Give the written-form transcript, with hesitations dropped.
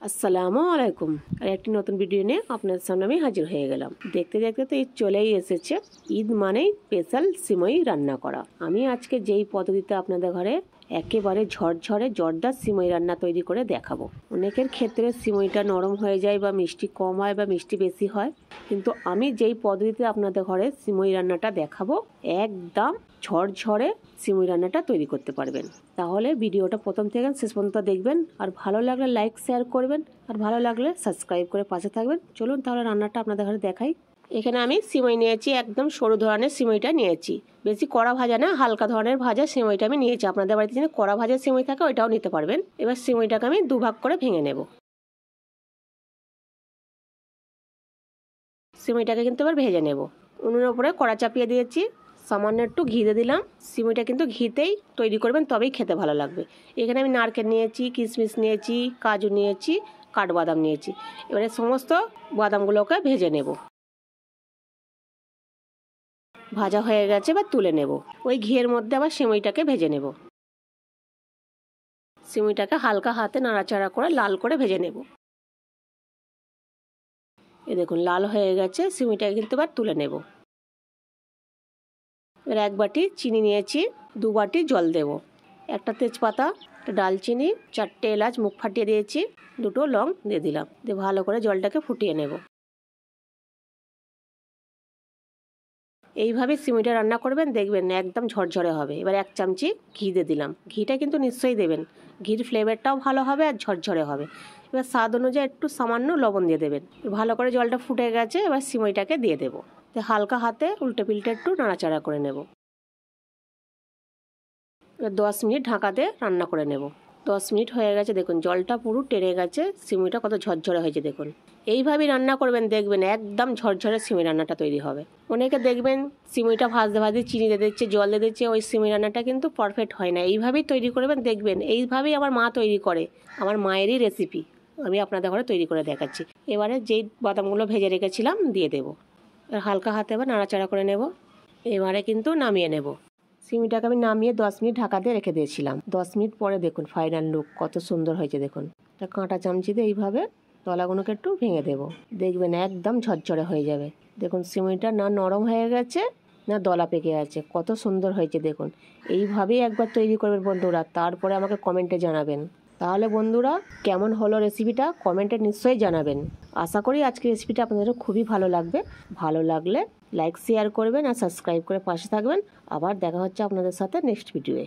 আসসালামু আলাইকুম। আর একটি নতুন ভিডিও নিয়ে আপনাদের সামনে আমি হাজির হয়ে গেলাম। দেখতে দেখতে তো ঈদ চলেই এসেছে। ঈদ মানেই স্পেশাল সিমই রান্না করা। আমি আজকে যেই পদ্ধতিতে আপনাদের ঘরে একেবারে ঝরঝরে জর্দার সিমই রান্না তৈরি করে দেখাবো। অনেকের ক্ষেত্রে সিমইটা নরম হয়ে যায় বা মিষ্টি কম হয় বা মিষ্টি বেশি হয়, কিন্তু আমি যেই পদ্ধতিতে আপনাদের ঘরে সিমই রান্নাটা দেখাবো একদম ঝরঝরে সিমই রান্নাটা তৈরি করতে পারবেন। তাহলে ভিডিওটা প্রথম থেকে শেষ পর্যন্ত দেখবেন, আর ভালো লাগলে লাইক শেয়ার করবেন, আর ভালো লাগলে সাবস্ক্রাইব করে পাশে থাকবেন। চলুন তাহলে রান্নাটা আপনাদের ঘরে দেখাই। এখানে আমি সিমই নিয়েছি, একদম সরু ধরনের সিমইটা নিয়েছি। বেশি কড়া ভাজা না, হালকা ধরনের ভাজা সিমইটা আমি নিয়েছি। আপনাদের বাড়িতে যদি কড়া ভাজা সিমই থাকে ওইটাও নিতে পারবেন। এবার সিমইটাকে আমি দুভাগ করে ভেঙে নেব। সিমইটাকে কিন্তু এবার ভেজে নেব। উনুনের উপরে কড়া চাপিয়ে দিয়েছি, সামান্য একটু ঘি দিয়ে দিলাম। সিমইটা কিন্তু ঘিতেই তৈরি করবেন, তবেই খেতে ভালো লাগবে। এখানে আমি নারকেল নিয়েছি, কিশমিশ নিয়েছি, কাজু নিয়েছি, কাঠবাদাম নিয়েছি। এবারে সমস্ত বাদামগুলোকে ভেজে নেব। ভাজা হয়ে গেছে, এবার তুলে নেব। ওই ঘিয়ের মধ্যে আবার সিমইটাকে ভেজে নেব। সিমইটাকে হালকা হাতে নাড়াচাড়া করে লাল করে ভেজে নেব। এ দেখুন লাল হয়ে গেছে। সিমইটাকে কিন্তু এবার তুলে নেব। এবার 1 বাটি চিনি নিয়েছি, 2 বাটি জল দেব। একটা তেজপাতা, একটা ডালচিনি, 4টে এলাচ মুখ ফাটিয়ে দিয়েছি, 2টো লং দিয়ে দিলাম। দিয়ে ভালো করে জলটাকে ফুটিয়ে নেব। এইভাবে সিমইটা রান্না করবেন, দেখবেন একদম ঝরঝরে হবে। এবার 1 চামচি ঘি দিয়ে দিলাম। ঘিটা কিন্তু নিশ্চয়ই দেবেন, ঘির ফ্লেভারটাও ভালো হবে আর ঝরঝরে হবে। এবার স্বাদ অনুযায়ী একটু সামান্য লবণ দিয়ে দেবেন। ভালো করে জলটা ফুটে গেছে, এবার সিমইটাকে দিয়ে দেবো। হালকা হাতে উল্টে পিল্টে একটু নাড়াচাড়া করে নেব। 10 মিনিট ঢাকা দিয়ে রান্না করে নেব। 10 মিনিট হয়ে গেছে, দেখুন জলটা পুরো টেনে গেছে, সিমইটা কত ঝরঝরে হয়েছে দেখুন। এইভাবেই রান্না করবেন, দেখবেন একদম ঝরঝরে সিমই রান্নাটা তৈরি হবে। অনেকে দেখবেন সিমইটা ভাজতে ভাজতে চিনি দিয়ে দিচ্ছে, জল দিয়ে দিচ্ছে, ওই সিমই রান্নাটা কিন্তু পারফেক্ট হয় না। এইভাবেই তৈরি করবেন, দেখবেন এইভাবেই আমার মা তৈরি করে, আমার মায়েরই রেসিপি আমি আপনাদের ঘরে তৈরি করে দেখাচ্ছি। এবারে যেই বাদামগুলো ভেজে রেখেছিলাম দিয়ে দেবো। হালকা হাতে এবার নাড়াচাড়া করে নেব। এবারে কিন্তু নামিয়ে নেব। সিমইটাকে আমি নামিয়ে 10 মিনিট ঢাকা দিয়ে রেখে দিয়েছিলাম। 10 মিনিট পরে দেখুন ফাইনাল লুক কত সুন্দর হয়েছে দেখুন। কাঁটা চামচি দিয়ে এইভাবে তলাগুলোকে একটু ভেঙে দেব, দেখবেন একদম ঝরঝরে হয়ে যাবে। দেখুন সিমইটা না নরম হয়ে গেছে না দলা পেকে আছে, কত সুন্দর হয়েছে দেখুন। এইভাবেই একবার তৈরি করবেন বন্ধুরা, তারপরে আমাকে কমেন্টে জানাবেন। তাহলে বন্ধুরা কেমন হলো রেসিপিটা কমেন্টে নিশ্চয়ই জানাবেন। আশা করি আজকের রেসিপিটা আপনাদের খুবই ভালো লাগবে। ভালো লাগলে লাইক শেয়ার করবেন আর সাবস্ক্রাইব করে পাশে থাকবেন। আবার দেখা হচ্ছে আপনাদের সাথে নেক্সট ভিডিওয়ে।